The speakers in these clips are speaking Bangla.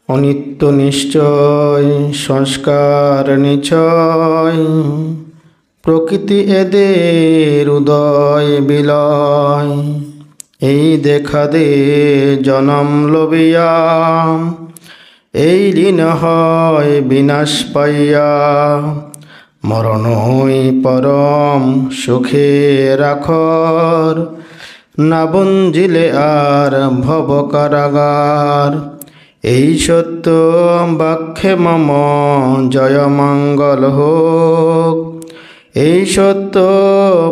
অনিত্য নিশ্চয় সংস্কার নিচয়, প্রকৃতি এদের উদয় বিলয়। এই দেখা দে জনম লবিয়া, এই লীন হয় বিনাশ পাইয়া। মরণ হই পরম সুখে রাখর, না বঞ্জিলে আর ভব কারাগার। এই সত্য বাক্যে মম জয় মঙ্গল হোক, এই সত্য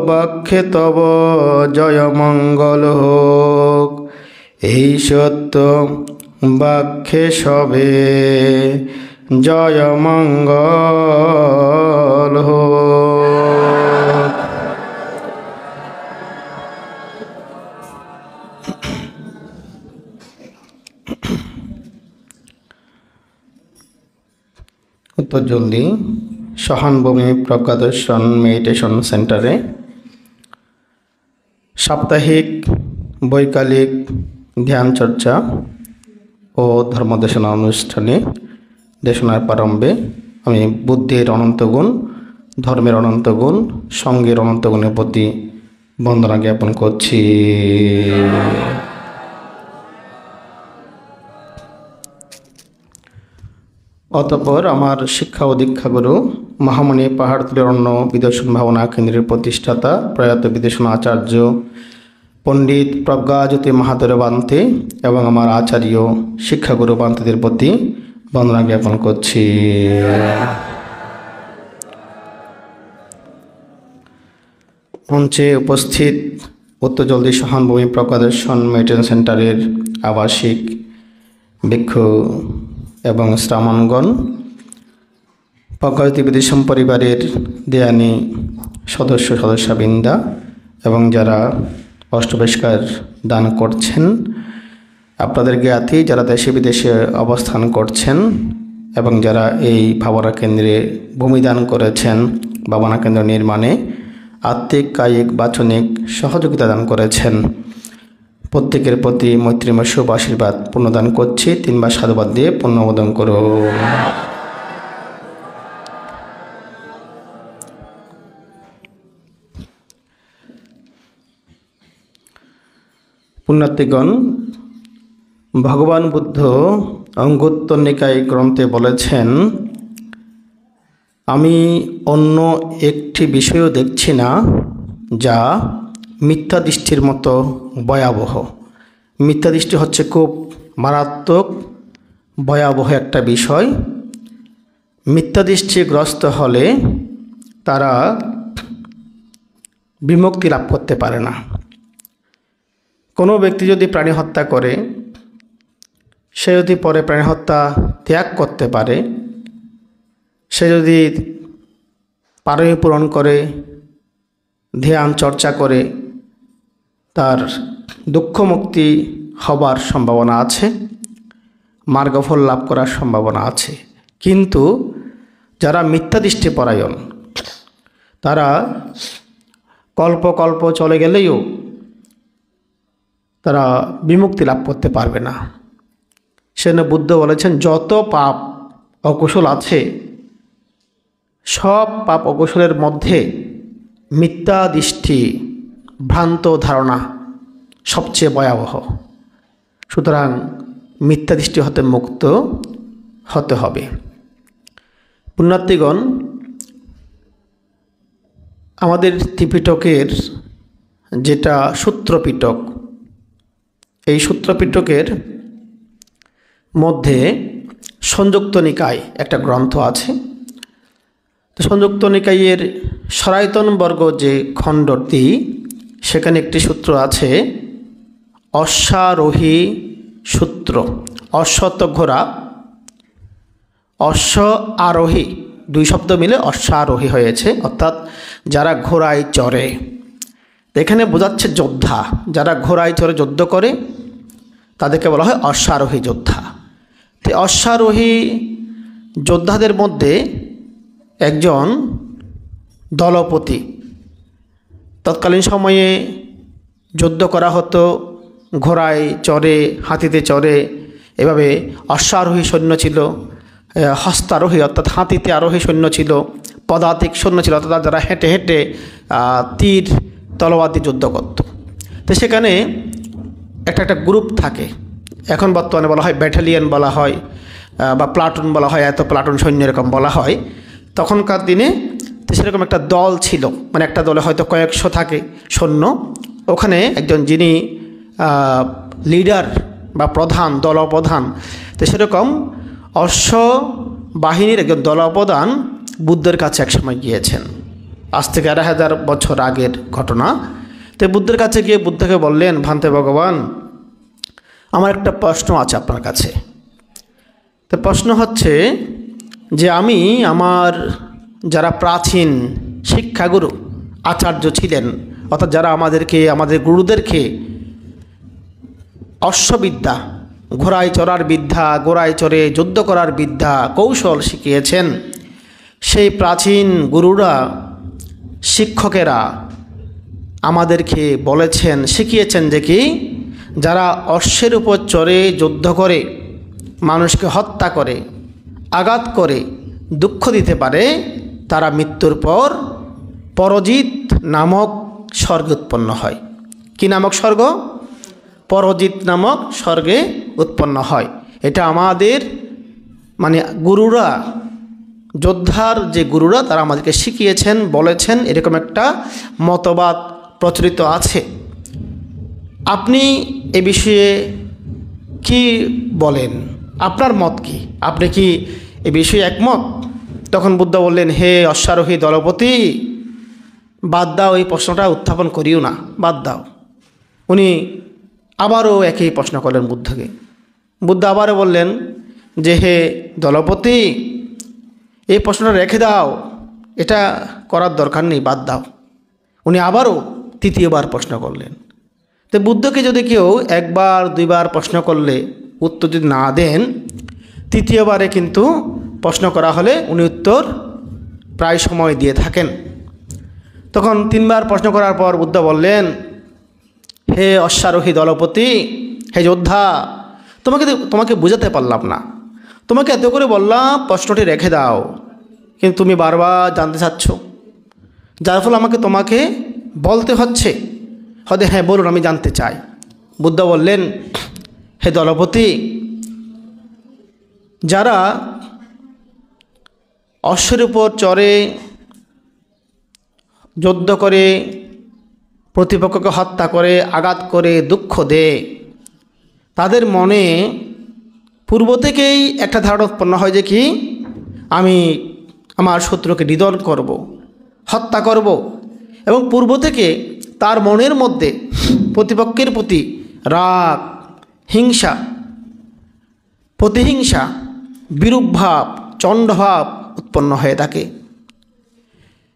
বাক্যে তব জয় মঙ্গল হোক। এই সত্য বাক্যে সবে জয় মঙ্গল হোক। উত্তরজলদি সহানুভূমি প্রজ্ঞাদর্শন মেডিটেশন সেন্টারে সাপ্তাহিক বৈকালিক ধ্যান চর্চা ও ধর্মদেশনা অনুষ্ঠানে দেশনার প্রারম্ভে আমি বুদ্ধির অনন্ত গুণ, ধর্মের অনন্ত গুণ, সঙ্গের অনন্ত গুণের প্রতি বন্দনা জ্ঞাপন করছি। অতঃপর আমার শিক্ষা ও দীক্ষাগুরু মহামণি পাহাড়তলীর অন্য বিদর্শন ভাবনা কেন্দ্রের প্রতিষ্ঠাতা প্রয়াত বিদেশনা আচার্য পণ্ডিত প্রজ্ঞাজ্যোতি মাহাতোর বান্তে এবং আমার আচার্য শিক্ষাগুরু বান্তেদের প্রতি বন্দনা জ্ঞাপন করছি। মঞ্চে উপস্থিত উত্তরজলদি সহানুভূমি প্রজ্ঞাদর্শন মেডিটেশন সেন্টারের আবাসিক ভিক্ষু এবং শ্রামণগণ, প্রজ্ঞাজ্যোতি বিদেশম পরিবারের দেয়ানী সদস্যবৃন্দা এবং যারা অষ্টবেশকার দান করছেন, আপনাদের জ্ঞাতি যারা দেশে বিদেশে অবস্থান করছেন এবং যারা এই ভাবনা কেন্দ্রে ভূমিদান করেছেন, ভাবনা কেন্দ্র নির্মাণে আত্মিক, কায়িক, বাচনিক সহযোগিতা দান করেছেন, প্রত্যেকের প্রতি মৈত্রীময় শুভ আশীর্বাদ পুণ্যদান করছি। তিনবার সাধুবাদ দিয়ে পুণ্যবোধন করো। পুণ্যার্থীগণ, ভগবান বুদ্ধ অঙ্গুত্তর নিকায় গ্রন্থে বলেছেন, আমি অন্য একটি বিষয়ও দেখছি না যা মিথ্যা দৃষ্টির মতো ভয়াবহ। মিথ্যা দৃষ্টি হচ্ছে খুব মারাত্মক ভয়াবহ একটা বিষয়। মিথ্যা দৃষ্টিগ্রস্ত হলে তারা বিমুক্তি লাভ করতে পারে না। কোনো ব্যক্তি যদি প্রাণী হত্যা করে, সে যদি পরে প্রাণী হত্যা ত্যাগ করতে পারে, সে যদি পারমি পূরণ করে, ধ্যান চর্চা করে, তার দুঃখ মুক্তি হবার সম্ভাবনা আছে, মার্গফল লাভ করার সম্ভাবনা আছে। কিন্তু যারা মিথ্যা দৃষ্টিপরায়ণ, তারা কল্প চলে গেলেও তারা বিমুক্তি লাভ করতে পারবে না। সেজন্য বুদ্ধ বলেছেন, যত পাপ অকুশল আছে, সব পাপ অকুশলের মধ্যে মিথ্যা দৃষ্টি, ভ্রান্ত ধারণা সবচেয়ে ভয়াবহ। সুতরাং মিথ্যা দৃষ্টি হতে মুক্ত হতে হবে। পুণ্যার্থীগণ, আমাদের ত্রিপিটকের যেটা সূত্রপিটক, এই সূত্রপিটকের মধ্যে সংযুক্ত নিকায় একটা গ্রন্থ আছে। তো সংযুক্ত নিকায়ের সনাতন বর্গ যে খণ্ডটি, সেখানে একটি সূত্র আছে, অশ্বারোহী সূত্র। অশ্বত ঘোড়া, অশ্ব আরোহী, দুই শব্দ মিলে অশ্বারোহী হয়েছে, অর্থাৎ যারা ঘোড়ায় চড়ে। এখানে বোঝাচ্ছে যোদ্ধা, যারা ঘোড়ায় চড়ে যুদ্ধ করে তাদেরকে বলা হয় অশ্বারোহী যোদ্ধা। তো অশ্বারোহী যোদ্ধাদের মধ্যে একজন দলপতি। তৎকালীন সময়ে যুদ্ধ করা হতো ঘোড়ায় চড়ে, হাতিতে চড়ে, এভাবে অশ্বারোহী সৈন্য ছিল, হস্তারোহী অর্থাৎ হাতিতে আরোহী সৈন্য ছিল, পদাতিক সৈন্য ছিল অর্থাৎ যারা হেঁটে হেঁটে তীর তলোয়ার দিয়ে যুদ্ধ করত। তো সেখানে একটা একটা গ্রুপ থাকে, এখন বর্তমানে বলা হয় ব্যাটালিয়ন বলা হয় বা প্লাটুন বলা হয়, এত প্লাটুন সৈন্য এরকম বলা হয়। তখনকার দিনে তো সেরকম একটা দল ছিল, মানে একটা দলে হয়তো কয়েকশো থাকে সৈন্য, ওখানে একজন যিনি লিডার বা প্রধান, দলপ্রধান, তো সেরকম অশ্ব বাহিনীর একজন দলপ্রধান বুদ্ধের কাছে একসময় গিয়েছেন। আজ থেকে 1000 বছর আগের ঘটনা। তো বুদ্ধের কাছে গিয়ে বুদ্ধকে বললেন, ভান্তে ভগবান, আমার একটা প্রশ্ন আছে আপনার কাছে। তো প্রশ্ন হচ্ছে যে আমি আমার যারা প্রাচীন শিক্ষাগুরু আচার্য ছিলেন, অর্থাৎ যারা আমাদের গুরুদেরকে অশ্ববিদ্যা, ঘোড়ায় চড়ার বিদ্যা, ঘোড়ায় চড়ে যুদ্ধ করার বিদ্যা কৌশল শিখিয়েছেন, সেই প্রাচীন গুরুরা, শিক্ষকেরা আমাদেরকে বলেছেন, শিখিয়েছেন যে কি যারা অশ্বের উপর চড়ে যুদ্ধ করে, মানুষকে হত্যা করে, আঘাত করে, দুঃখ দিতে পারে, তারা মৃত্যুর পর পরজিৎ নামক স্বর্গে উৎপন্ন হয়। কি নামক স্বর্গ? পরজিৎ নামক স্বর্গে উৎপন্ন হয়। এটা আমাদের মানে গুরুরা, যোদ্ধার যে গুরুরা, তারা আমাদেরকে শিখিয়েছেন, বলেছেন, এরকম একটা মতবাদ প্রচলিত আছে। আপনি এ বিষয়ে কি বলেন? আপনার মত কি? আপনি কি এ বিষয়ে একমত? তখন বুদ্ধ বললেন, হে অশ্বারোহী দলপতি, বাদ দাও, এই প্রশ্নটা উত্থাপন করিও না, বাদ দাও। উনি আবারও একই প্রশ্ন করলেন বুদ্ধকে। বুদ্ধ আবারও বললেন যে, হে দলপতি, এই প্রশ্নটা রেখে দাও, এটা করার দরকার নেই, বাদ দাও। উনি আবারও তৃতীয়বার প্রশ্ন করলেন। তো বুদ্ধকে যদি কেউ একবার দুইবার প্রশ্ন করলে উত্তর যদি না দেন, তৃতীয়বারে কিন্তু প্রশ্ন করা হলে উনি উত্তর প্রায় সময় দিয়ে থাকেন। তখন 3বার প্রশ্ন করার পর বুদ্ধ বললেন, হে অশ্বারোহী দলপতি, হে যোদ্ধা, তোমাকে বুঝাতে পারলাম না, তোমাকে এত করে বললাম প্রশ্নটি রেখে দাও, কিন্তু তুমি বারবার জানতে চাচ্ছ, যার ফলে তোমাকে বলতে হচ্ছে, হয়তো হ্যাঁ বলুন, আমি জানতে চাই। বুদ্ধ বললেন, হে দলপতি, যারা অশ্বের উপর চড়ে যুদ্ধ করে, প্রতিপক্ষকে হত্যা করে, আঘাত করে, দুঃখ দেয়, তাদের মনে পূর্ব থেকেই একটা ধারণা উৎপন্ন হয় যে কি আমি আমার শত্রুকে নিধন করব, হত্যা করব, এবং পূর্ব থেকে তার মনের মধ্যে প্রতিপক্ষের প্রতি রাগ, হিংসা, প্রতিহিংসা, বিরূপভাব, চণ্ডভাব উৎপন্ন হয়ে থাকে।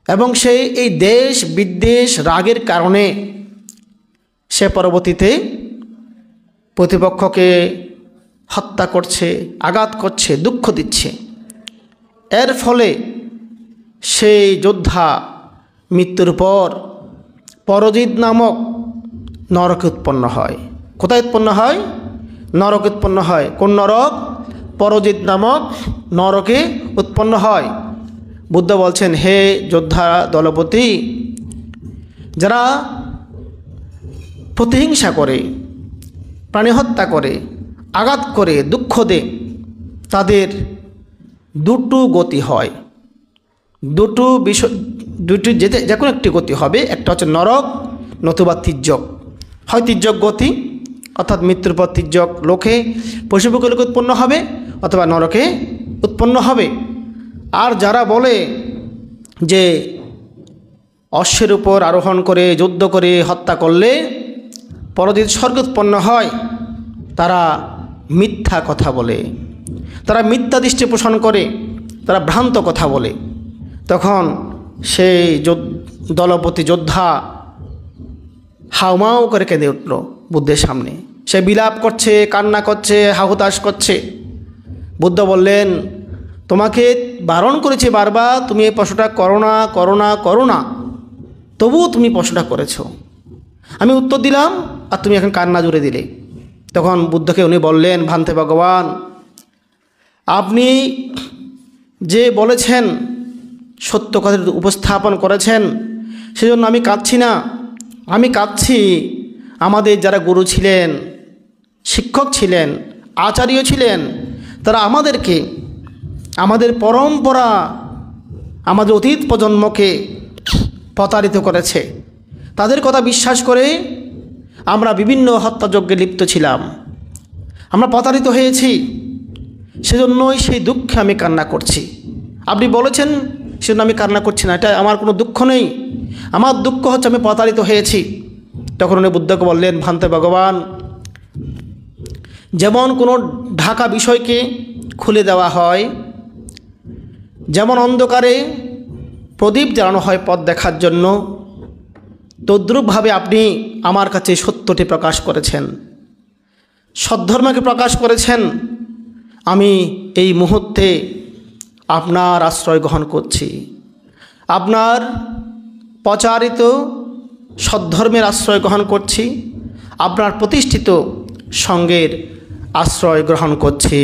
এবং সে এই দেশ বিদ্বেষ রাগের কারণে সে পরবর্তীতে প্রতিপক্ষকে হত্যা করছে, আঘাত করছে, দুঃখ দিচ্ছে। এর ফলে সেই যোদ্ধা মৃত্যুর পর পরজিৎ নামক নরকে উৎপন্ন হয়। কোথায় উৎপন্ন হয়? নরকে উৎপন্ন হয়। কোন নরক? পরজিৎ নামক নরকে উৎপন্ন হয়। বুদ্ধ বলছেন, হে যোদ্ধা দলপতি, যারা প্রতিহিংসা করে, প্রাণী হত্যা করে, আঘাত করে, দুঃখ দেয়, তাদের দুটো গতি হয়। দুটি যে কোনো একটি গতি হবে। একটা হচ্ছে নরক, নতুবা তির্যক। হয় তির্যক গতি, অর্থাৎ মৃত্যুর পর তির্যক লোকে, পশুপক্ষী লোকে উৎপন্ন হবে, অথবা নরকে উৎপন্ন হবে। আর যারা বলে যে অশ্বের উপর আরোহণ করে যুদ্ধ করে হত্যা করলে পরজিৎ স্বর্গে উৎপন্ন হয়, তারা মিথ্যা কথা বলে, তারা মিথ্যা দৃষ্টি পোষণ করে, তারা ভ্রান্ত কথা বলে। তখন সেই দলপতি যোদ্ধা হাউমাউ করে কেঁদে উঠল বুদ্ধের সামনে। সে বিলাপ করছে, কান্না করছে, হাহুতাশ করছে। বুদ্ধ বললেন, তোমাকে বারণ করেছি বারবার, তুমি এই প্রশ্নটা করো না, করো না, করো না, তবুও তুমি প্রশ্নটা করেছো। আমি উত্তর দিলাম আর তুমি এখন কান্না জুড়ে দিলে। তখন বুদ্ধকে উনি বললেন, ভান্তে ভগবান, আপনি যে বলেছেন, সত্য কথা উপস্থাপন করেছেন, সেজন্য আমি কাঁদছি না। আমি কাঁদছি আমাদের যারা গুরু ছিলেন, শিক্ষক ছিলেন, আচার্য ছিলেন, তারা আমাদেরকে, আমাদের পরম্পরা, আমাদের অতীত প্রজন্মকে প্রতারিত করেছে। তাদের কথা বিশ্বাস করে আমরা বিভিন্ন হত্যাযজ্ঞে লিপ্ত ছিলাম, আমরা প্রতারিত হয়েছি। সেজন্যই সেই দুঃখে আমি কান্না করছি। আপনি বলেছেন, সেজন্য আমি কান্না করছি না, এটা আমার কোনো দুঃখ নেই। আমার দুঃখ হচ্ছে আমি প্রতারিত হয়েছি। তখন উনি বুদ্ধকে বললেন, ভান্তে ভগবান, যেমন কোনো ঢাকা বিষয়কে খুলে দেওয়া হয়, যেমন অন্ধকারে প্রদীপ জ্বালানো হয় পথ দেখার জন্য, তদ্রূপভাবে আপনি আমার কাছে সত্যটি প্রকাশ করেছেন, সদ্ধর্মকে প্রকাশ করেছেন। আমি এই মুহূর্তে আপনার আশ্রয় গ্রহণ করছি, আপনার প্রচারিত সদ্ধর্মের আশ্রয় গ্রহণ করছি, আপনার প্রতিষ্ঠিত সঙ্গের আশ্রয় গ্রহণ করছি।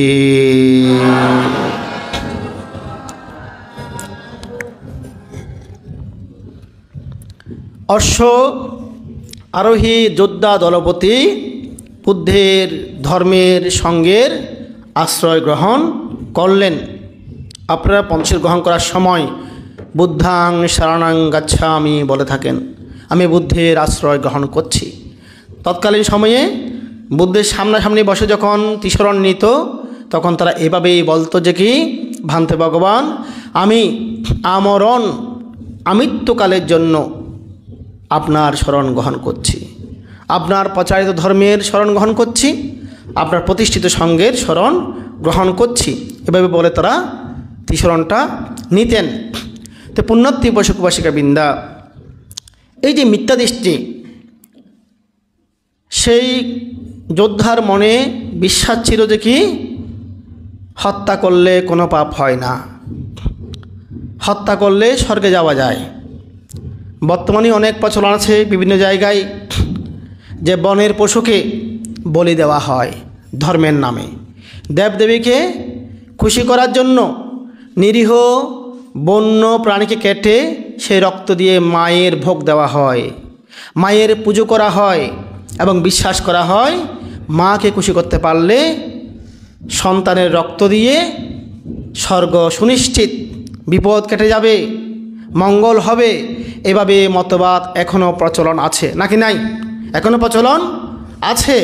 অশ্ব আরোহী যোদ্ধা দলপতি বুদ্ধের ধর্মের সঙ্গের আশ্রয় গ্রহণ করলেন। আপনারা পঞ্চশীল গ্রহণ করার সময় বুদ্ধাং শরণাং গচ্ছামি বলে থাকেন, আমি বুদ্ধের আশ্রয় গ্রহণ করছি। তৎকালীন সময়ে বুদ্ধের সামনাসামনি বসে যখন ত্রিশরণ নিত, তখন তারা এভাবেই বলতো যে কি, ভান্তে ভগবান, আমি আমরণ আমৃত্যুকালের জন্য আপনার শরণ গ্রহণ করছি, আপনার প্রচারিত ধর্মের শরণ গ্রহণ করছি, আপনার প্রতিষ্ঠিত সঙ্গের শরণ গ্রহণ করছি। এভাবে বলে তারা ত্রিশরণটা নিতেন। তো পুণ্যার্থী উপাসক উপাসিকা বৃন্দা, এই যে মিথ্যা দৃষ্টি, সেই যোদ্ধার মনে বিশ্বাস ছিল যে কি, হত্যা করলে কোনো পাপ হয় না, হত্যা করলে স্বর্গে যাওয়া যায়। বর্তমানে অনেক প্রচলন আছে বিভিন্ন জায়গায় যে বনের পশুকে বলি দেওয়া হয় ধর্মের নামে, দেবদেবীকে খুশি করার জন্য নিরীহ বন্য প্রাণীকে কেটে সেই রক্ত দিয়ে মায়ের ভোগ দেওয়া হয়, মায়ের পুজো করা হয় এবং বিশ্বাস করা হয় মাকে খুশি করতে পারলে সন্তানের রক্ত দিয়ে স্বর্গ সুনিশ্চিত, বিপদ কেটে যাবে, মঙ্গল হবে। এভাবে মতবাদ এখনও প্রচলন আছে নাকি নাই? এখনও প্রচলন আছে।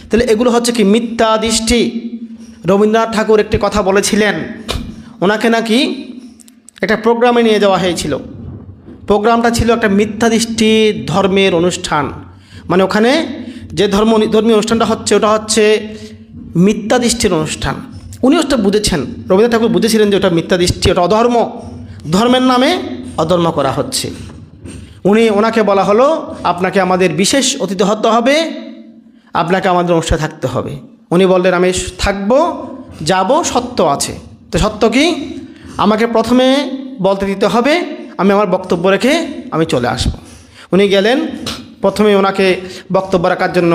তাহলে এগুলো হচ্ছে কি মিথ্যা দৃষ্টি। রবীন্দ্রনাথ ঠাকুর একটি কথা বলেছিলেন, ওনাকে নাকি একটা প্রোগ্রামে নিয়ে যাওয়া হয়েছিল। প্রোগ্রামটা ছিল একটা মিথ্যা দৃষ্টি ধর্মের অনুষ্ঠান, মানে ওখানে যে ধর্মীয় অনুষ্ঠানটা হচ্ছে ওটা হচ্ছে মিথ্যা দৃষ্টির অনুষ্ঠান। উনি ওটা বুঝেছেন, রবীন্দ্রনাথ ঠাকুর বুঝেছিলেন যে ওটা মিথ্যা দৃষ্টি, ওটা অধর্ম, ধর্মের নামে অধর্ম করা হচ্ছে। ওনাকে বলা হলো, আপনাকে আমাদের বিশেষ অতিথি হতে হবে, আপনাকে আমাদের অনুষ্ঠানে থাকতে হবে। উনি বললেন, আমি থাকবো, যাব, সত্য আছে। তো সত্য কি? আমাকে প্রথমে বলতে দিতে হবে, আমি আমার বক্তব্য রেখে আমি চলে আসব। উনি গেলেন, প্রথমে ওনাকে বক্তব্য রাখার জন্য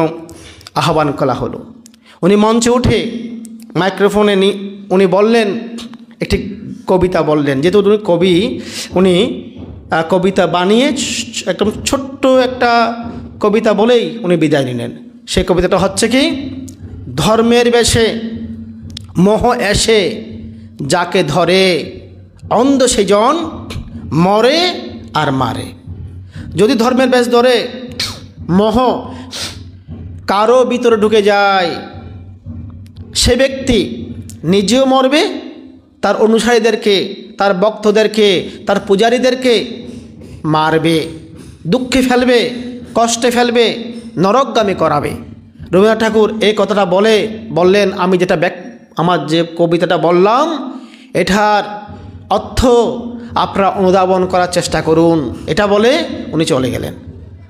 আহ্বান করা হলো। উনি মঞ্চে উঠে মাইক্রোফোনে উনি বললেন, একটি কবিতা বললেন। যেহেতু উনি কবি, উনি কবিতা বানিয়ে একদম ছোট্ট একটা কবিতা বলেই উনি বিদায় নিলেন। সেই কবিতাটা হচ্ছে কি, ধর্মের বেশে মোহ এসে যাকে ধরে, অন্ধ সেজন মরে আর মারে। যদি ধর্মের বেশ ধরে মোহ কারো ভিতরে ঢুকে যায়, সে ব্যক্তি নিজেও মরবে, তার অনুসারীদেরকে, তার ভক্তদেরকে, তার পূজারীদেরকে মারবে, দুঃখে ফেলবে, কষ্টে ফেলবে, নরকগামী করাবে। রবীন্দ্রনাথ ঠাকুর এই কথাটা বললেন, আমি যেটা আমার যে কবিতাটা বললাম এটার অর্থ আপনারা অনুধাবন করার চেষ্টা করুন, এটা বলে উনি চলে গেলেন।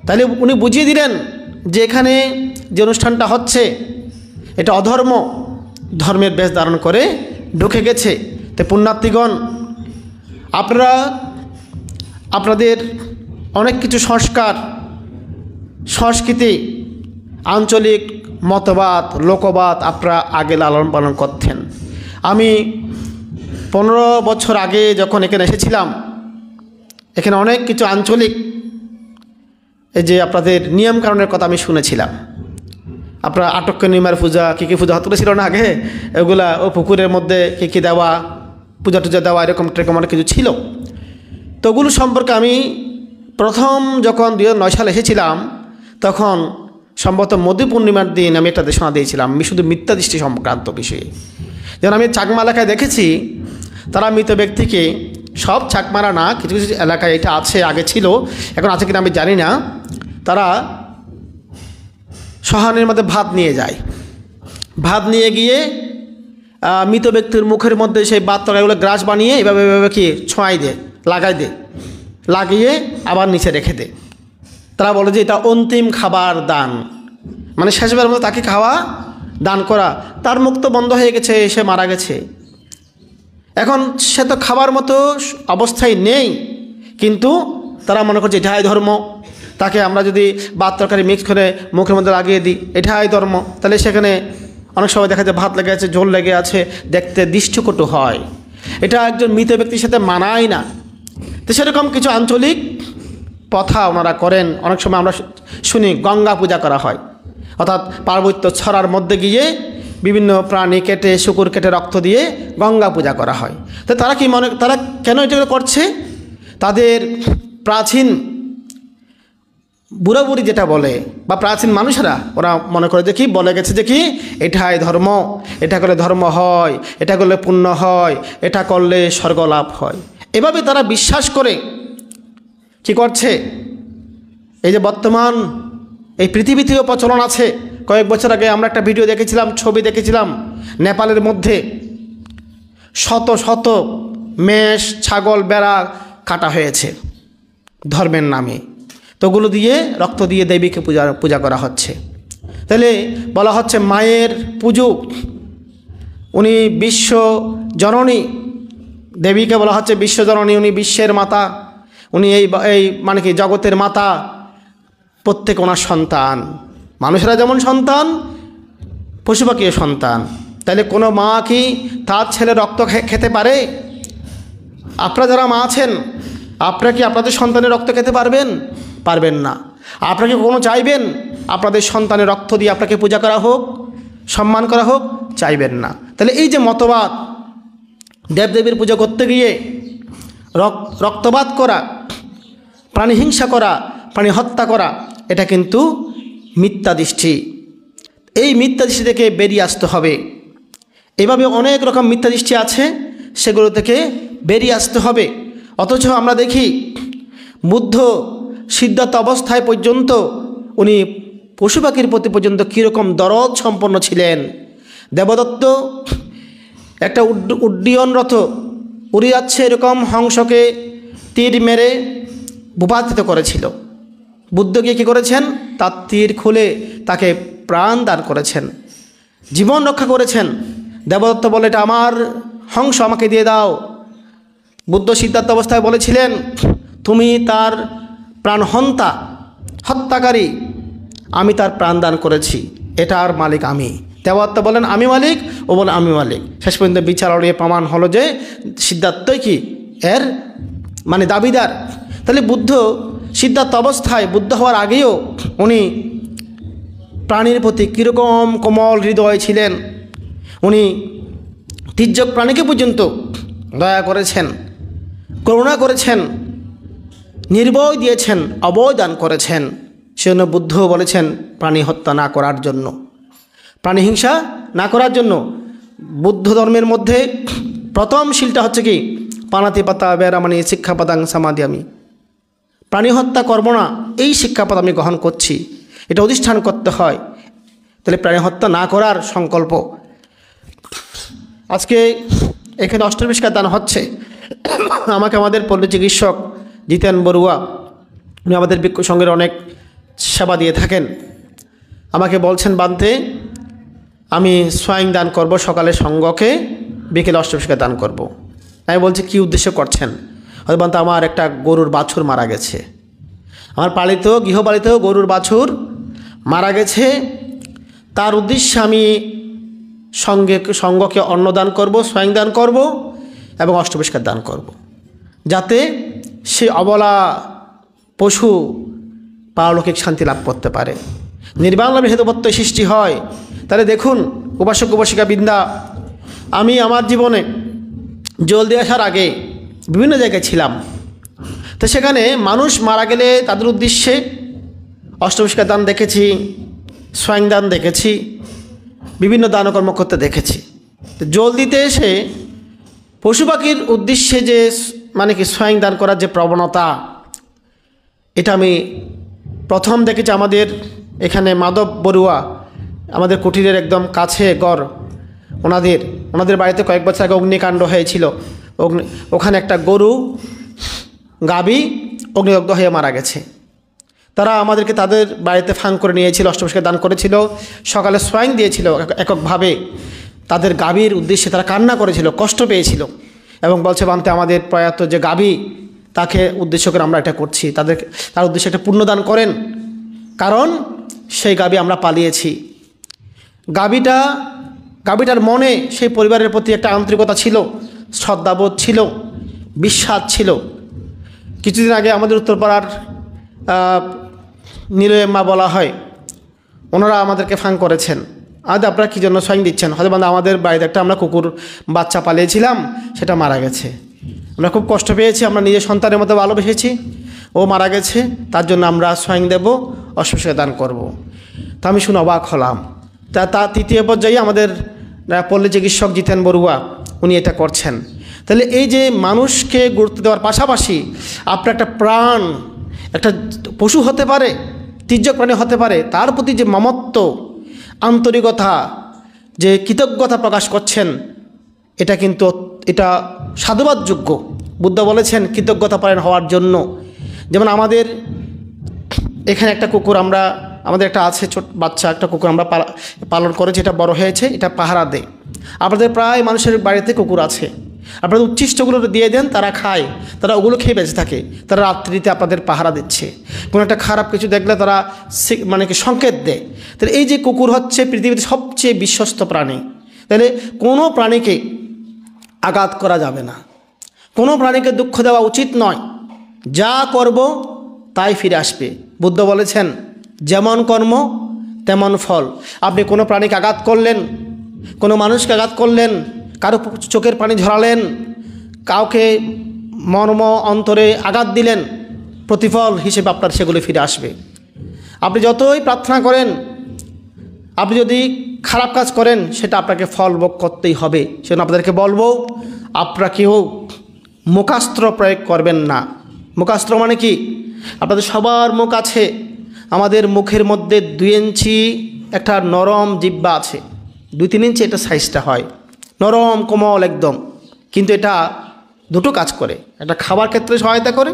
তাহলে উনি বুঝিয়ে দিলেন যে এখানে যে অনুষ্ঠানটা হচ্ছে এটা অধর্ম, ধর্মের বেশ ধারণ করে ঢুকে গেছে। তো পুণ্যার্থীগণ, আপনারা আপনাদের অনেক কিছু সংস্কার, সংস্কৃতি, আঞ্চলিক মতবাদ লোকবাদ আপনারা আগে লালন পালন করতেন। আমি 15 বছর আগে যখন এখানে এসেছিলাম, এখানে অনেক কিছু আঞ্চলিক এই যে আপনাদের নিয়মকানুনের কথা আমি শুনেছিলাম। আপনার আটক্য নিমার পূজা কী পূজা হতো ছিল না আগে, এগুলা ও পুকুরের মধ্যে কী দেওয়া, পূজা টুজা দেওয়া, এরকম অনেক কিছু ছিল। তো ওগুলো সম্পর্কে আমি প্রথম যখন 2009 সালে এসেছিলাম, তখন সম্ভবত মধু পূর্ণিমার দিন আমি একটা দেশনা দিয়েছিলাম শুধু মিথ্যা দৃষ্টি সংক্রান্ত বিষয়ে। যেমন আমি চাকমা এলাকায় দেখেছি, তারা মৃত ব্যক্তিকে, সব চাকমারা না, কিছু কিছু এলাকায় এটা আছে, আগে ছিল, এখন আছে কিনা আমি জানি না, তারা সহানের মধ্যে ভাত নিয়ে যায়। ভাত নিয়ে গিয়ে মৃত ব্যক্তির মুখের মধ্যে সেই ভাত তরকারিগুলো গ্রাস বানিয়ে এভাবে এভাবে কি ছোঁয়াই দেয়, লাগাই দেয়, লাগিয়ে আবার নিচে রেখে দেয়। তারা বলে যে এটা অন্তিম খাবার দান, মানে শেষবার মতো তাকে খাওয়া দান করা। তার মুখ তো বন্ধ হয়ে গেছে, সে মারা গেছে, এখন সে তো খাবার মতো অবস্থায় নেই, কিন্তু তারা মনে করছে এটাই ধর্ম। তাকে আমরা যদি ভাত তরকারি মিক্স করে মুখের মধ্যে লাগিয়ে দিই, এটাই ধর্ম, তাহলে সেখানে অনেক সময় দেখা যায় ভাত লেগে আছে, ঝোল লেগে আছে, দেখতে দৃষ্টিকটু হয়, এটা একজন মৃত ব্যক্তির সাথে মানায় না। তো সেরকম কিছু আঞ্চলিক প্রথা ওনারা করেন। অনেক সময় আমরা শুনি গঙ্গা পূজা করা হয়, অর্থাৎ পার্বত্য ছড়ার মধ্যে গিয়ে বিভিন্ন প্রাণী কেটে, শুকুর কেটে, রক্ত দিয়ে গঙ্গা পূজা করা হয়। তো তারা কি তারা কেন এটা করছে? তাদের প্রাচীন বুড়ো বুড়ি যেটা বলে, বা প্রাচীন মানুষেরা, ওরা মনে করে যে কি বলে গেছে যে কি এটাই ধর্ম, এটা করলে ধর্ম হয়, এটা করলে পুণ্য হয়, এটা করলে স্বর্গ লাভ হয়, এভাবে তারা বিশ্বাস করে কি করছে। এই যে বর্তমান এই পৃথিবীতেও প্রচলন আছে। কয়েক বছর আগে আমরা একটা ভিডিও দেখেছিলাম, ছবি দেখেছিলাম, নেপালের মধ্যে শত শত মেষ, ছাগল, বেড়া কাটা হয়েছে ধর্মের নামে। তো ওগুলো দিয়ে, রক্ত দিয়ে দেবীকে পূজা করা হচ্ছে। তাহলে বলা হচ্ছে মায়ের পুজো, উনি বিশ্ব জননী, দেবীকে বলা হচ্ছে বিশ্বজননী, উনি বিশ্বের মাতা, উনি এই মানে কি জগতের মাতা, প্রত্যেক ওনার সন্তান। মানুষেরা যেমন সন্তান, পশু পাখিও সন্তান। তাহলে কোনো মা কি তার ছেলে রক্ত খেতে পারে? আপনারা যারা মা আছেন, আপনারা কি আপনাদের সন্তানের রক্ত খেতে পারবেন? পারবেন না। আপনাকে কোনো চাইবেন আপনাদের সন্তানের রক্ত দিয়ে আপনাকে পূজা করা হোক, সম্মান করা হোক? চাইবেন না। তাহলে এই যে মতবাদ, দেবদেবীর পূজা করতে গিয়ে রক্তপাত করা, প্রাণী হিংসা করা, প্রাণী হত্যা করা, এটা কিন্তু মিথ্যা দৃষ্টি। এই মিথ্যা দৃষ্টি থেকে বেরিয়ে আসতে হবে। এভাবে অনেক রকম মিথ্যা দৃষ্টি আছে, সেগুলো থেকে বেরিয়ে আসতে হবে। অথচ আমরা দেখি বুদ্ধ সিদ্ধার্থ অবস্থায় পর্যন্ত উনি পশু পাখির প্রতি পর্যন্ত কীরকম দরদ সম্পন্ন ছিলেন। দেবদত্ত একটা উড্ডয়নরত উড়ে যাচ্ছে এরকম হংসকে তীর মেরে ভূপাতিত করেছিল। বুদ্ধ গিয়ে কী করেছেন? তার তীর খুলে তাকে প্রাণ দান করেছেন, জীবন রক্ষা করেছেন। দেবদত্ত বলে এটা আমার হংস, আমাকে দিয়ে দাও। বুদ্ধ সিদ্ধার্থ অবস্থায় বলেছিলেন তুমি তার প্রাণহন্তা, হত্যাকারী, আমি তার প্রাণ দান করেছি, এটার মালিক আমি। দেবদত্ত বলেন আমি মালিক, ও বলে আমি মালিক। শেষ পর্যন্ত বিচার অড়িয়ে প্রমাণ হলো যে সিদ্ধার্থই কি এর মানে দাবিদার। তাহলে বুদ্ধ সিদ্ধার্থ অবস্থায়, বুদ্ধ হওয়ার আগেও উনি প্রাণীর প্রতি কীরকম কোমল হৃদয় ছিলেন। উনি তির্যক প্রাণীকে পর্যন্ত দয়া করেছেন, করুণা করেছেন, নির্ভয় দিয়েছেন, অভয় দান করেছেন। সেজন্য বুদ্ধ বলেছেন প্রাণী হত্যা না করার জন্য, প্রাণী হিংসা না করার জন্য। বুদ্ধ ধর্মের মধ্যে প্রথম শিলটা হচ্ছে কি পানাতি পাতা বেরামানি শিক্ষাপদাং সমাধি, আমি প্রাণী হত্যা করব না, এই শিক্ষাপদ আমি গ্রহণ করছি, এটা অধিষ্ঠান করতে হয়। তাহলে প্রাণী হত্যা না করার সংকল্প। আজকে এখানে অষ্টবিষ্কার দান হচ্ছে। আমাকে আমাদের পল্লী চিকিৎসক জিতেন বড়ুয়া, উনি আমাদের ভিক্ষু সংঘের অনেক সেবা দিয়ে থাকেন, আমাকে বলছেন বানতে আমি সোয়াইং দান করব, সকালে সংঘকে, বিকেলে অষ্টবিষ্কার দান করব। আমি বলছি কী উদ্দেশ্য করছেন? হয়তো বানতে আমার একটা গরুর বাছুর মারা গেছে, আমার পালিত গৃহপালিত গরুর বাছুর মারা গেছে, তার উদ্দেশ্যে আমি সঙ্গকে অন্নদান করব, স্বয়ং দান করব এবং অষ্টপুষ্কার দান করব, যাতে সে অবলা পশু পারলৌকিক শান্তি লাভ করতে পারে, নির্বাণলাভের হেতুবত্তই সৃষ্টি হয়। তাহলে দেখুন উপাসক উপাসিকা বৃন্দা, আমি আমার জীবনে জলদি আসার আগে বিভিন্ন জায়গায় ছিলাম। তো সেখানে মানুষ মারা গেলে তাদের উদ্দেশ্যে অষ্টপুষ্কার দান দেখেছি, স্বয়ং দান দেখেছি, বিভিন্ন দানকর্ম করতে দেখেছি। তো জলদিতে এসে পশু পাখির উদ্দেশ্যে যে মানে কি স্বয়ং দান করার যে প্রবণতা, এটা আমি প্রথম দেখেছি আমাদের এখানে মাধব বড়ুয়া, আমাদের কুটিরের একদম কাছে গড়, ওনাদের বাড়িতে কয়েক বছর আগে অগ্নিকাণ্ড হয়েছিল। ওখানে একটা গরু গাভী অগ্নিদগ্ধ হয়ে মারা গেছে। তারা আমাদেরকে তাদের বাড়িতে ফাঁক করে নিয়েছিল, অষ্টপুষ্কার দান করেছিল, সকালে স্বয়ং দিয়েছিল এককভাবে। তাদের গাভীর উদ্দেশ্যে তারা কান্না করেছিল, কষ্ট পেয়েছিল এবং বলছে বান্তে আমাদের প্রয়াত যে গাভী তাকে উদ্দেশ্য করে আমরা এটা করছি, তার উদ্দেশ্যে একটা পুণ্যদান করেন, কারণ সেই গাভী আমরা পালিয়েছি। গাভীটার মনে সেই পরিবারের প্রতি একটা আন্তরিকতা ছিল, শ্রদ্ধাবোধ ছিল, বিশ্বাস ছিল। কিছুদিন আগে আমাদের উত্তরপাড়ার নীলয়ম্মা বলা হয়, ওনারা আমাদেরকে ফাঁক করেছেন, আপনারা কী জন্য স্বয়ং দিচ্ছেন? হয়তো মানে আমাদের বাড়িতে একটা আমরা কুকুর বাচ্চা পালিয়েছিলাম, সেটা মারা গেছে, আমরা খুব কষ্ট পেয়েছি, আমরা নিজের সন্তানের মতো ভালোবেসেছি, ও মারা গেছে, তার জন্য আমরা স্বয়ং দেব, অষ্টপুষ্কার দান করব। তা আমি শুনে অবাক হলাম। তা তৃতীয় পর্যায়ে আমাদের পল্লী চিকিৎসক জিতেন বড়ুয়া উনি এটা করছেন। তাহলে এই যে মানুষকে গুরুত্ব দেওয়ার পাশাপাশি আপনার একটা প্রাণ, একটা পশু হতে পারে, তির্যক প্রাণী হতে পারে, তার প্রতি যে মমত্ব, আন্তরিকতা, যে কৃতজ্ঞতা প্রকাশ করছেন, এটা সাধুবাদযোগ্য। বুদ্ধ বলেছেন কৃতজ্ঞতা পরায়ণ হওয়ার জন্য। যেমন আমাদের এখানে একটা কুকুর আমাদের একটা আছে ছোট বাচ্চা, একটা কুকুর আমরা পালন করেছি, এটা বড় হয়েছে, এটা পাহারা দেয়। আপনাদের প্রায় মানুষের বাড়িতে কুকুর আছে, আপনাদের উচ্ছিষ্টগুলো দিয়ে দেন, তারা খায়, তারা ওগুলো খেয়ে বেঁচে থাকে, তারা রাত্রিতে আপনাদের পাহারা দিচ্ছে। কোনো একটা খারাপ কিছু দেখলে তারা মানে কি সংকেত দেয়। তাহলে এই যে কুকুর হচ্ছে পৃথিবীতে সবচেয়ে বিশ্বস্ত প্রাণী। তাহলে কোনো প্রাণীকে আঘাত করা যাবে না, কোনো প্রাণীকে দুঃখ দেওয়া উচিত নয়। যা করব তাই ফিরে আসবে। বুদ্ধ বলেছেন যেমন কর্ম তেমন ফল। আপনি কোনো প্রাণীকে আঘাত করলেন, কোনো মানুষকে আঘাত করলেন, কারো চোখের পানি ঝরালেন, কাউকে মর্ম অন্তরে আঘাত দিলেন, প্রতিফল হিসেবে আপনার সেগুলো ফিরে আসবে। আপনি যতই প্রার্থনা করেন, আপনি যদি খারাপ কাজ করেন, সেটা আপনাকে ফল ভোগ করতেই হবে। সেজন্য আপনাদেরকে বলবো, আপনারা কেউ মুখাস্ত্র প্রয়োগ করবেন না। মুখাস্ত্র মানে কি? আপনাদের সবার মুখ আছে, আমাদের মুখের মধ্যে 2 ইঞ্চি একটা নরম জিহ্বা আছে, 2-3 ইঞ্চি এটা সাইজটা হয়, নরম কোমল একদম। কিন্তু এটা দুটো কাজ করে, একটা খাবার ক্ষেত্রে সহায়তা করে,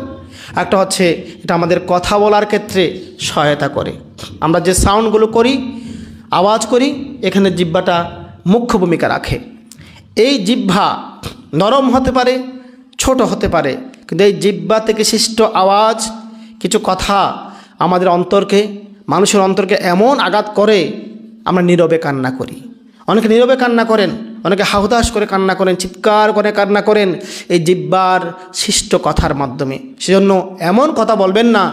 একটা হচ্ছে এটা আমাদের কথা বলার ক্ষেত্রে সহায়তা করে। আমরা যে সাউন্ডগুলো করি, আওয়াজ করি, এখানে জিহ্বাটা মুখ্য ভূমিকা রাখে। এই জিহ্বা নরম হতে পারে, ছোট হতে পারে, কিন্তু এই জিহ্বা থেকে সৃষ্ট আওয়াজ, কিছু কথা আমাদের অন্তরকে, মানুষের অন্তরকে এমন আঘাত করে, আমরা নীরবে কান্না করি। অনেকে নীরবে কান্না করেন, অনেকে হাহুতাশ করে কান্না করেন, চিৎকার করে কান্না করেন এই জিহ্বার সৃষ্ট কথার মাধ্যমে। সেজন্য এমন কথা বলবেন না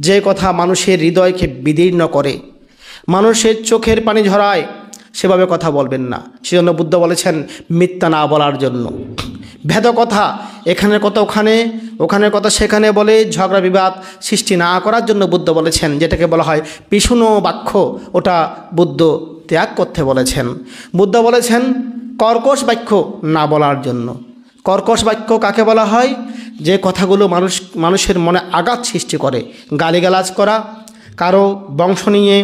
যে কথা মানুষের হৃদয়কে বিদীর্ণ করে, মানুষের চোখের পানি ঝরায়, সেভাবে কথা বলবেন না। সেজন্য বুদ্ধ বলেছেন মিথ্যা না বলার জন্য। ভেদ কথা এখানের কথা ওখানে, ওখানের কথা সেখানে বলে ঝগড়া বিবাদ সৃষ্টি না করার জন্য বুদ্ধ বলেছেন, যেটাকে বলা হয় পিছুনো বাক্য, ওটা বুদ্ধ ত্যাগ করতে বলেছেন। বুদ্ধ বলেছেন কর্কশ বাক্য না বলার জন্য। কর্কশ বাক্য কাকে বলা হয়? যে কথাগুলো মানুষের মনে আঘাত সৃষ্টি করে। গালিগালাজ করা, কারো বংশ নিয়ে,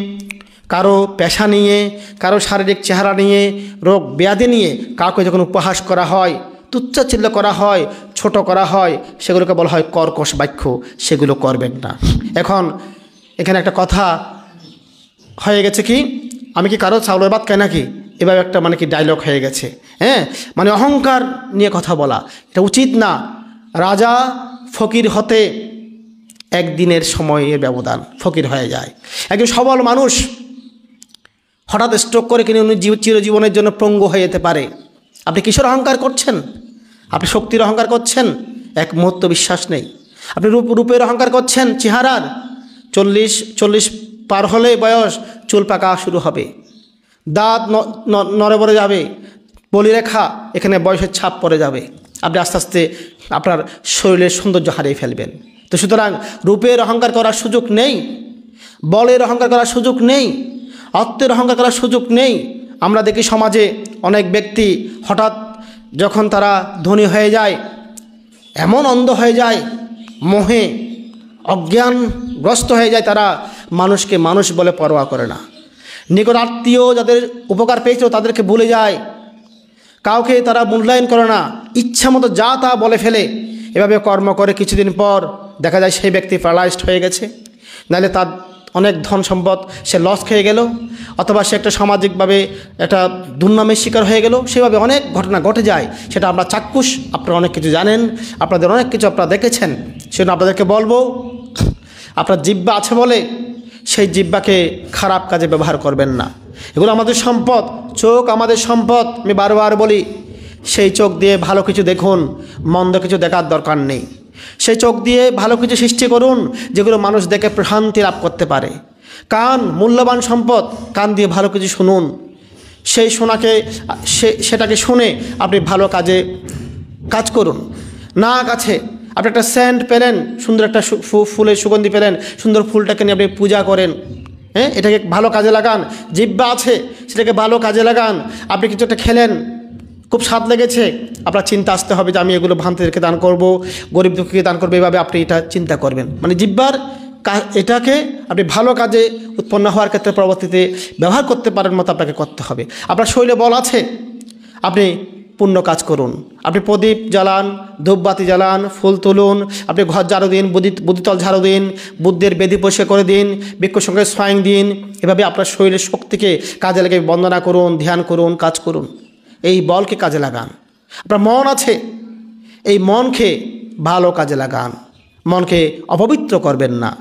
কারো পেশা নিয়ে, কারো শারীরিক চেহারা নিয়ে, রোগ ব্যাধি নিয়ে কাউকে যখন উপহাস করা হয়, তুচ্ছাচ্ছিল্য করা হয়, ছোট করা হয়, সেগুলোকে বলা হয় কর্কশ বাক্য। সেগুলো করবেন না। এখন এখানে একটা কথা হয়ে গেছে কি, আমি কি কারো চাউলের ভাত খাই নাকি, এভাবে একটা মানে কি ডায়লগ হয়ে গেছে। মানে অহংকার নিয়ে কথা বলা, এটা উচিত না। রাজা ফকির হতে একদিনের সময়ের ব্যবধান, ফকির হয়ে যায়। একজন সবল মানুষ হঠাৎ স্ট্রোক করে কিনে উনি চিরজীবনের জন্য পঙ্গু হয়ে যেতে পারে। আপনি কিসের অহংকার করছেন? আপনি শক্তির অহংকার করছেন, এক মুহূর্ত বিশ্বাস নেই। আপনি রূপের অহংকার করছেন, চেহারার। 40 পার হলে বয়স চুল পাকা শুরু হবে, দাঁত নড়ে পড়ে যাবে, বলিরেখা এখানে বয়সের ছাপ পড়ে যাবে। আপনি আস্তে আস্তে আপনার শরীরের সৌন্দর্য হারিয়ে ফেলবেন। তো সুতরাং রূপের অহংকার করার সুযোগ নেই, বলের অহংকার করার সুযোগ নেই, অর্থের অহংকার করার সুযোগ নেই। আমরা দেখি সমাজে অনেক ব্যক্তি হঠাৎ যখন তারা ধনী হয়ে যায়, এমন অন্ধ হয়ে যায়, মোহে অজ্ঞানগ্রস্ত হয়ে যায়, তারা মানুষকে মানুষ বলে পরোয়া করে না। নিকট আত্মীয় যাদের উপকার পেয়েছিল তাদেরকে ভুলে যায়, কাউকে তারা মূল্যায়ন করে না, ইচ্ছা মতো যা তা বলে ফেলে। এভাবে কর্ম করে কিছুদিন পর দেখা যায় সেই ব্যক্তি প্যারালাইজড হয়ে গেছে, নাহলে তার অনেক ধন সম্পদ সে লস খেয়ে গেল, অথবা সে একটা সামাজিকভাবে একটা দুর্নামের শিকার হয়ে গেল। সেভাবে অনেক ঘটনা ঘটে যায়, সেটা আমরা চাক্ষুষ, আপনারা অনেক কিছু জানেন, আপনাদের অনেক কিছু আপনারা দেখেছেন। সেজন্য আপনাদেরকে বলবো, আপনার জিহ্বা আছে বলে সেই জিহ্বাকে খারাপ কাজে ব্যবহার করবেন না। এগুলো আমাদের সম্পদ, চোখ আমাদের সম্পদ। আমি বারবার বলি, সেই চোখ দিয়ে ভালো কিছু দেখুন, মন্দ কিছু দেখার দরকার নেই। সেই চোখ দিয়ে ভালো কিছু সৃষ্টি করুন যেগুলো মানুষ দেখে প্রশান্তি লাভ করতে পারে। কান মূল্যবান সম্পদ, কান দিয়ে ভালো কিছু শুনুন, সেই সেটাকে শুনে আপনি ভালো কাজে কাজ করুন। নাক আছে, আপনি একটা সেন্ট পেলেন, সুন্দর একটা ফুলের সুগন্ধি পেলেন, সুন্দর ফুলটাকে নিয়ে আপনি পূজা করেন, হ্যাঁ, এটাকে ভালো কাজে লাগান। জিহ্বা আছে, সেটাকে ভালো কাজে লাগান। আপনি কিছু একটা খেলেন, খুব স্বাদ লেগেছে, আপনার চিন্তা আসতে হবে যে আমি এগুলো ভ্রান্তিদেরকে দান করব, গরিব দুঃখীকে দান করবো, এভাবে আপনি এটা চিন্তা করবেন। মানে জিহ্বার এটাকে আপনি ভালো কাজে উৎপন্ন হওয়ার ক্ষেত্রে পরবর্তীতে ব্যবহার করতে পারেন মতো আপনাকে করতে হবে। আপনার শরীরে বল আছে, আপনি পুণ্য কাজ করুন। আপনি প্রদীপ জ্বালান, ধূপবাতি জ্বালান, ফুল তুলুন, আপনি ঘর ঝাড়ু দিন, বুদ্ধিতল ঝাড়ু দিন, বুদ্ধের বেদি পরিষ্কার করে দিন, বৃক্ষ সঙ্গে সোয়াইং দিন। এভাবে আপনার শরীরের শক্তিকে কাজে লাগিয়ে বন্দনা করুন, ধ্যান করুন, কাজ করুন, এই বলকে কাজে লাগান। আপনার মন আছে, এই মনকে ভালো কাজে লাগান। মনকে অপবিত্র করবেন না,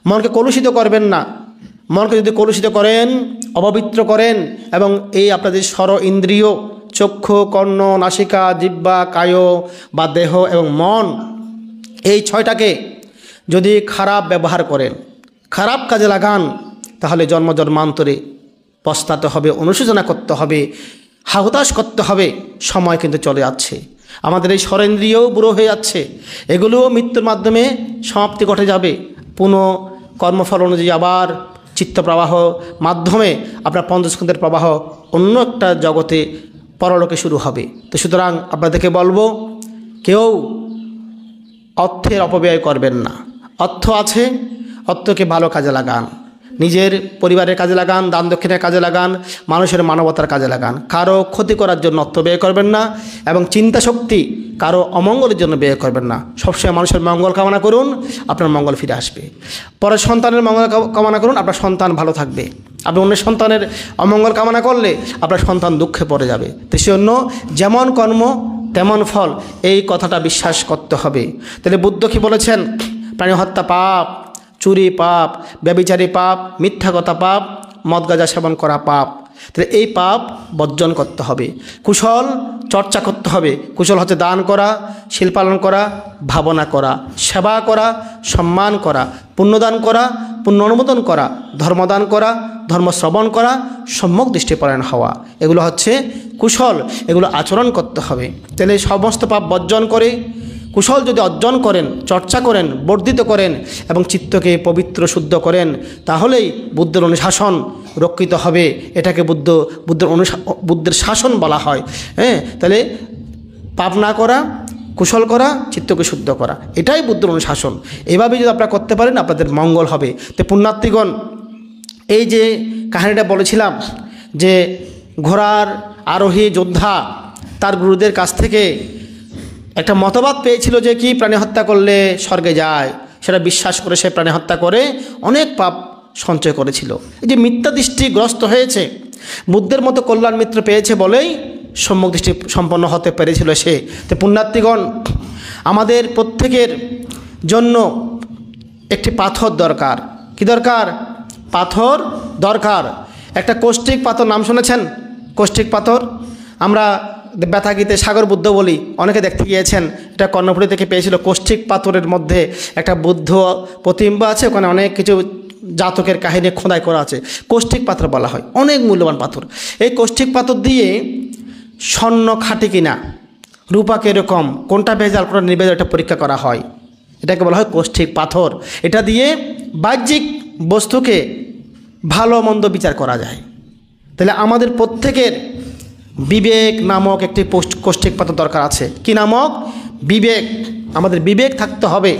মনকে কলুষিত করবেন না। মনকে যদি কলুষিত করেন, অপবিত্র করেন, এবং এই আপনাদের ষড় ইন্দ্রিয় চক্ষু, কর্ণ, নাসিকা, জিহ্বা, কায় বা দেহ এবং মন, এই 6টাকে যদি খারাপ ব্যবহার করেন, খারাপ কাজে লাগান, তাহলে জন্ম জন্মান্তরে পস্তাতে হবে, অনুশোচনা করতে হবে, হাহুতাশ করতে হবে। সময় কিন্তু চলে যাচ্ছে, আমাদের এই ষড়েন্দ্রিয়ও বুড়ো হয়ে যাচ্ছে, এগুলোও মৃত্যুর মাধ্যমে সমাপ্তি ঘটে যাবে। পুনঃ কর্মফল অনুযায়ী আবার চিত্তপ্রবাহ মাধ্যমে আপনার পঞ্চস্কন্ধের প্রবাহ অন্য একটা জগতে পরলোকে শুরু হবে। তো সুতরাং আপনাদেরকে বলবো, কেউ অর্থের অপব্যয় করবেন না। অর্থ আছে, অর্থকে ভালো কাজে লাগান, নিজের পরিবারের কাজে লাগান, দান দক্ষিণের কাজে লাগান, মানুষের মানবতার কাজে লাগান। কারো ক্ষতি করার জন্য অর্থ ব্যয় করবেন না, এবং চিন্তা শক্তি কারো অমঙ্গলের জন্য ব্যয় করবেন না। সবসময় মানুষের মঙ্গল কামনা করুন, আপনার মঙ্গল ফিরে আসবে। পরে সন্তানের মঙ্গল কামনা করুন, আপনার সন্তান ভালো থাকবে। আপনি অন্য সন্তানের অমঙ্গল কামনা করলে আপনার সন্তান দুঃখে পড়ে যাবে। তো সেজন্য যেমন কর্ম তেমন ফল, এই কথাটা বিশ্বাস করতে হবে। তাহলে বুদ্ধ কি বলেছেন? প্রাণী হত্যা পাপ, চুরি পাপ, ব্যভিচারী পাপ, মিথ্যা কথা পাপ, মদ গাঁজা সেবন করা পাপ। তাহলে এই পাপ বর্জন করতে হবে, কুশল চর্চা করতে হবে। কুশল হচ্ছে দান করা, শীল পালন করা, ভাবনা করা, সেবা করা, সম্মান করা, পুণ্যদান করা, পুণ্য অনুমোদন করা, ধর্মদান করা, ধর্ম শ্রবণ করা, সম্যক দৃষ্টিপরায়ণ হওয়া, এগুলো হচ্ছে কুশল। এগুলো আচরণ করতে হবে। তাহলে সমস্ত পাপ বর্জন করে কুশল যদি অর্জন করেন, চর্চা করেন, বর্ধিত করেন এবং চিত্তকে পবিত্র শুদ্ধ করেন, তাহলেই বুদ্ধের অনুশাসন রক্ষিত হবে। এটাকে বুদ্ধের শাসন বলা হয়। হ্যাঁ, তাহলে পাপ না করা, কুশল করা, চিত্তকে শুদ্ধ করা, এটাই বুদ্ধের অনুশাসন। এভাবে যদি আপনারা করতে পারেন, আপনাদের মঙ্গল হবে। তো পুণ্যার্থীগণ, এই যে কাহিনীটা বলেছিলাম যে ঘোড়ার আরোহী যোদ্ধা তার গুরুদের কাছ থেকে একটা মতবাদ পেয়েছিল যে কি প্রাণী হত্যা করলে স্বর্গে যায়, সেটা বিশ্বাস করে সে প্রাণী হত্যা করে অনেক পাপ সঞ্চয় করেছিল। এই যে মিথ্যা দৃষ্টিগ্রস্ত হয়েছে, বুদ্ধের মতো কল্যাণ মিত্র পেয়েছে বলেই সম্যক দৃষ্টি সম্পন্ন হতে পেরেছিল সে। তো পুণ্যার্থীগণ, আমাদের প্রত্যেকের জন্য একটি পাথর দরকার। কি দরকার? পাথর দরকার। একটা কৌষ্টিক পাথর নাম শুনেছেন? কৌষ্টিক পাথর আমরা ব্যথাগীতে সাগর বুদ্ধ বলি, অনেকে দেখতে গিয়েছেন। এটা কর্ণফুলী থেকে পেয়েছিল। কৌষ্টিক পাথরের মধ্যে একটা বুদ্ধ প্রতিবিম্ব আছে, ওখানে অনেক কিছু জাতকের কাহিনী খোদাই করা আছে। কৌষ্টিক পাথর বলা হয়, অনেক মূল্যবান পাথর। এই কৌষ্টিক পাথর দিয়ে স্বর্ণ খাঁটি কিনা, রূপা কীরকম, কোনটা ভেজাল কোনটা নির্ভেজাল, এটা পরীক্ষা করা হয়। এটাকে বলা হয় কৌষ্টিক পাথর। এটা দিয়ে বাহ্যিক বস্তুকে ভালো মন্দ বিচার করা যায়। তাহলে আমাদের প্রত্যেকের বিবেক নামক একটি কৌষ্টিক পাথর দরকার আছে। কি নামক? বিবেক। আমাদের বিবেক থাকতে হবে।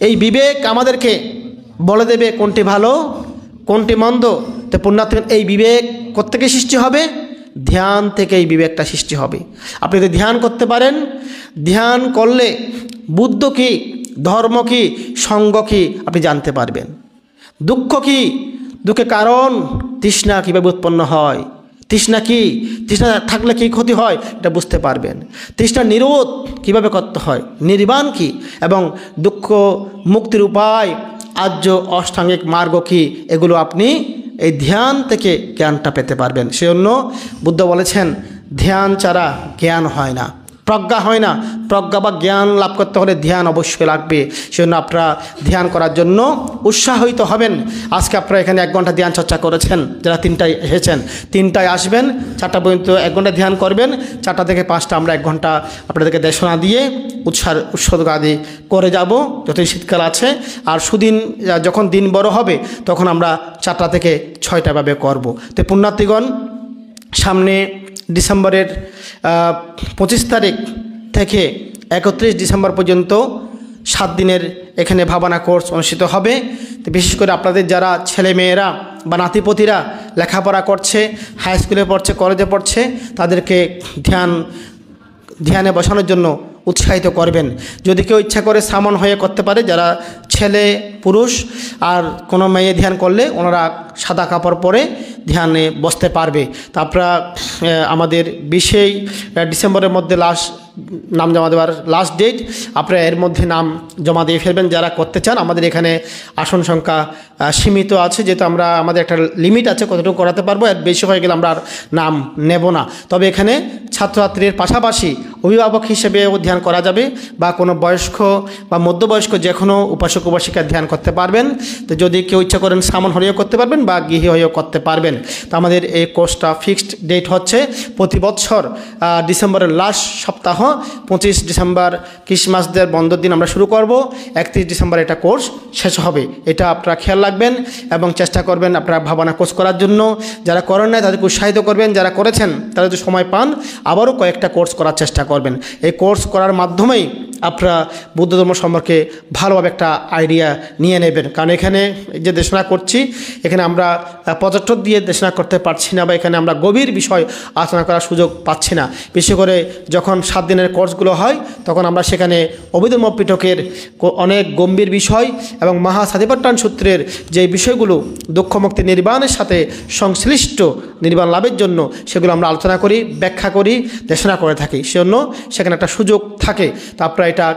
এই বিবেক আমাদেরকে বলে দেবে কোনটি ভালো কোনটি মন্দ। তো পুণ্যার্থীগণ, এই বিবেক কোত্থেকে সৃষ্টি হবে? ধ্যান থেকে এই বিবেকটা সৃষ্টি হবে। আপনি যদি ধ্যান করতে পারেন, ধ্যান করলে বুদ্ধ কী, ধর্ম কী, সঙ্গ কী আপনি জানতে পারবেন। দুঃখ কী, দুঃখের কারণ, তৃষ্ণা কীভাবে উৎপন্ন হয়, তৃষ্ণা কী, তৃষ্ণা থাকলে কী ক্ষতি হয় এটা বুঝতে পারবেন। তৃষ্ণা নিরোধ কীভাবে করতে হয়, নির্বাণ কী, এবং দুঃখ মুক্তির উপায়, আর্য অষ্টাঙ্গিক মার্গ কী, এগুলো আপনি এই ধ্যান থেকে জ্ঞানটা পেতে পারবেন। সেজন্য বুদ্ধ বলেছেন, ধ্যান ছাড়া জ্ঞান হয় না, প্রজ্ঞা হয় না। প্রজ্ঞা বা জ্ঞান লাভ করতে হলে ধ্যান অবশ্যই লাগবে। সেজন্য আপনারা ধ্যান করার জন্য উৎসাহিত হবেন। আজকে আপনারা এখানে 1 ঘন্টা ধ্যান চর্চা করেছেন, যারা 3টায় এসেছেন 3টায় আসবেন, 4টা পর্যন্ত 1 ঘন্টা ধ্যান করবেন। 4টা থেকে 5টা আমরা 1 ঘন্টা আপনাদেরকে দেশনা দিয়ে উৎসর্গ আদি করে যাব, যতই শীতকাল আছে। আর সুদিন যখন দিন বড় হবে তখন আমরা 4টা থেকে 6টা ভাবে করব। তো পুণ্যার্থীগণ, সামনে ডিসেম্বরের 25 তারিখ থেকে 31 ডিসেম্বর পর্যন্ত 7 দিনের এখানে ভাবানা কোর্স অনুষ্ঠিত হবে। তো বিশেষ করে আপনাদের যারা ছেলে মেয়েরা বা নাতিপতিরা লেখাপড়া করছে, হাই স্কুলে পড়ছে, কলেজে পড়ছে, তাদেরকে ধ্যানে বসানোর জন্য উৎসাহিত করবেন। যদি কেউ ইচ্ছা করে সামন হয়ে করতে পারে, যারা ছেলে পুরুষ, আর কোনো মেয়ে ধ্যান করলে ওনারা সাদা কাপড় পরে ধ্যানে বসতে পারবে। তা আপনারা আমাদের 20 ডিসেম্বরের মধ্যে নাম জমা দেওয়ার লাস্ট ডেট, আপনারা এর মধ্যে নাম জমা দিয়ে ফেলবেন যারা করতে চান। আমাদের এখানে আসন সংখ্যা সীমিত আছে, যেহেতু আমাদের একটা লিমিট আছে কতটুকু করাতে পারবো, এর বেশি হয়ে গেলে আমরা আর নাম নেব না। তবে এখানে ছাত্রছাত্রীর পাশাপাশি অভিভাবক হিসেবেও ধ্যান করা যাবে, বা কোনো বয়স্ক বা মধ্যবয়স্ক যে কোনো উপাসক উপাসিকা ধ্যান করতে পারবেন। তো যদি কেউ ইচ্ছা করেন সামন হয়েও করতে পারবেন বা গৃহী হয়েও করতে পারবেন। তো আমাদের এই কোর্সটা ফিক্সড ডেট হচ্ছে প্রতি বছর ডিসেম্বরের লাস্ট সপ্তাহ, 25 ডিসেম্বর ক্রিসমাসদের বন্ধের দিন আমরা শুরু করব, 31 ডিসেম্বর এটা কোর্স শেষ হবে। এটা আপনারা খেয়াল রাখবেন এবং চেষ্টা করবেন আপনারা ভাবনা কোর্স করার জন্য। যারা করেন না তাদেরকে উৎসাহিত করবেন, যারা করেছেন তারা যদি সময় পান আবারও কয়েকটা কোর্স করার চেষ্টা করবেন। এই কোর্স করার মাধ্যমেই আপনারা বুদ্ধ ধর্ম সম্পর্কে ভালোভাবে একটা আইডিয়া নিয়ে নেবেন। কারণ এখানে যে দেশনা করছি, এখানে আমরা পঁচাত্তর দিয়ে দেশনা করতে পারছি না, বা এখানে আমরা গভীর বিষয় আলোচনা করার সুযোগ পাচ্ছি না। বিশেষ করে যখন 7 দিনের কোর্সগুলো হয় তখন আমরা সেখানে অভিধর্ম পিটকের অনেক গম্ভীর বিষয় এবং মহাসাধিপট্টান সূত্রের যে বিষয়গুলো দুঃখমুক্তি নির্বাণের সাথে সংশ্লিষ্ট নির্বাণ লাভের জন্য, সেগুলো আমরা আলোচনা করি, ব্যাখ্যা করি, দেশনা করে থাকি। সেজন্য সেখানে একটা সুযোগ থাকে। তা আপনারা এটা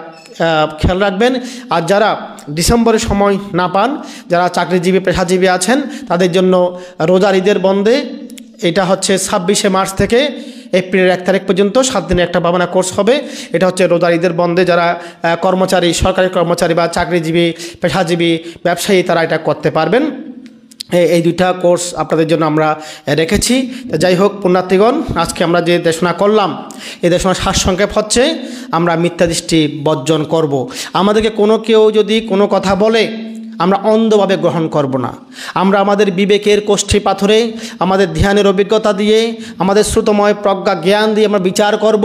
খেয়াল রাখবেন। আর যারা ডিসেম্বরে সময় না পান, যারা চাকরিজীবী পেশাজীবী আছেন, তাদের জন্য রোজার ঈদের বন্ধে, এটা হচ্ছে 26শে মার্চ থেকে এপ্রিলের 1 তারিখ পর্যন্ত 7 দিনের একটা ভাবনা কোর্স হবে। এটা হচ্ছে রোজার ঈদের বন্ধে যারা কর্মচারী, সরকারি কর্মচারী বা চাকরিজীবী পেশাজীবী ব্যবসায়ী, তারা এটা করতে পারবেন। এই 2টা কোর্স আপনাদের জন্য আমরা রেখেছি। যাই হোক পুণ্যার্থীগণ, আজকে আমরা যে দেশনা করলাম, এই দেশনার সারসংক্ষেপ হচ্ছে আমরা মিথ্যা দৃষ্টি বর্জন করব। আমাদেরকে কেউ যদি কোনো কথা বলে আমরা অন্ধভাবে গ্রহণ করব না। আমরা আমাদের বিবেকের কোষ্ঠী পাথরে, আমাদের ধ্যানের অভিজ্ঞতা দিয়ে, আমাদের শ্রুতময় প্রজ্ঞা জ্ঞান দিয়ে আমরা বিচার করব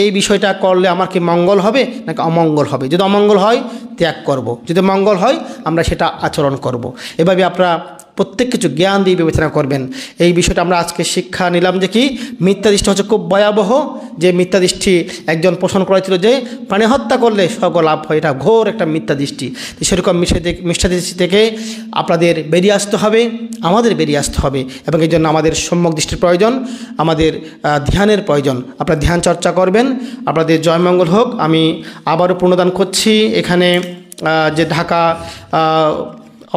এই বিষয়টা করলে আমার কি মঙ্গল হবে নাকি অমঙ্গল হবে। যদি অমঙ্গল হয় ত্যাগ করব, যদি মঙ্গল হয় আমরা সেটা আচরণ করব। এভাবে আপনারা প্রত্যেক কিছু জ্ঞান দিয়ে বিবেচনা করবেন। এই বিষয়টা আমরা আজকে শিক্ষা নিলাম যে কি মিথ্যা দৃষ্টি হচ্ছে খুব ভয়াবহ। যে মিথ্যা দৃষ্টি একজন পোষণ করেছিল যে প্রাণী হত্যা করলে স্বর্গ লাভ হয়, এটা ঘোর একটা মিথ্যা দৃষ্টি। সেরকম মিথ্যা দৃষ্টি থেকে আপনাদের বেরিয়ে আসতে হবে, আমাদের বেরিয়ে আসতে হবে, এবং এই জন্য আমাদের সম্যক দৃষ্টির প্রয়োজন, আমাদের ধ্যানের প্রয়োজন। আপনারা ধ্যান চর্চা করবেন, আপনাদের জয়মঙ্গল হোক। আমি আবারও পুনর্দান করছি, এখানে যে ঢাকা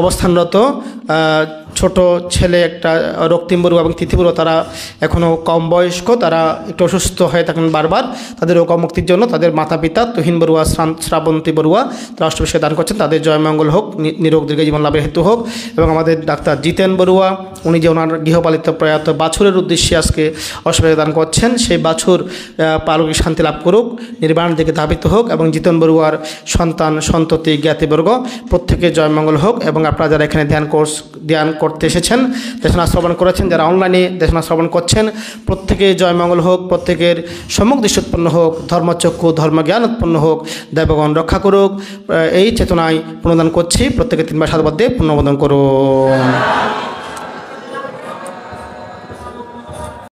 অবস্থানরত ছোট ছেলে একটা রক্তিম বড়ুয়া এবং তিথি বড়ুয়া, তারা এখনও কম বয়স্ক, তারা একটু অসুস্থ হয়ে থাকেন বারবার। তাদের রোগ মুক্তির জন্য তাদের মাতা পিতা তুহিন বড়ুয়া, শ্রাবন্তী বড়ুয়া তারা অষ্টবেশে দান করছেন। তাদের জয়মঙ্গল হোক, নিরোগ দীর্ঘ জীবন লাভের হেতু হোক। এবং আমাদের ডাক্তার জিতেন বড়ুয়া, উনি যে ওনার গৃহপালিত প্রয়াত বাছুরের উদ্দেশ্যে আজকে অষ্টবেশে দান করছেন, সেই বাছুর পালকিক শান্তি লাভ করুক, নির্বাণ দিকে ধাবিত হোক। এবং জিতেন বড়ুয়ার সন্তান সন্ততি জ্ঞাতিবর্গ প্রত্যেকে জয়মঙ্গল হোক। এবং আপনারা যারা এখানে ধ্যান করতে এসেছেন, দেশনা শ্রবণ করেছেন, যারা অনলাইনে দেশনা শ্রবণ করছেন, প্রত্যেকে জয়মঙ্গল হোক, প্রত্যেকের সম্যক দৃষ্টি উৎপন্ন হোক, ধর্মচক্ষু ধর্মজ্ঞান উৎপন্ন হোক, দেবগণ রক্ষা করুক। এই চেতনায় পুনর্দান করছি। প্রত্যেকে 3 বার সাধুবাদ দিয়ে পুনর্বোধন করুন।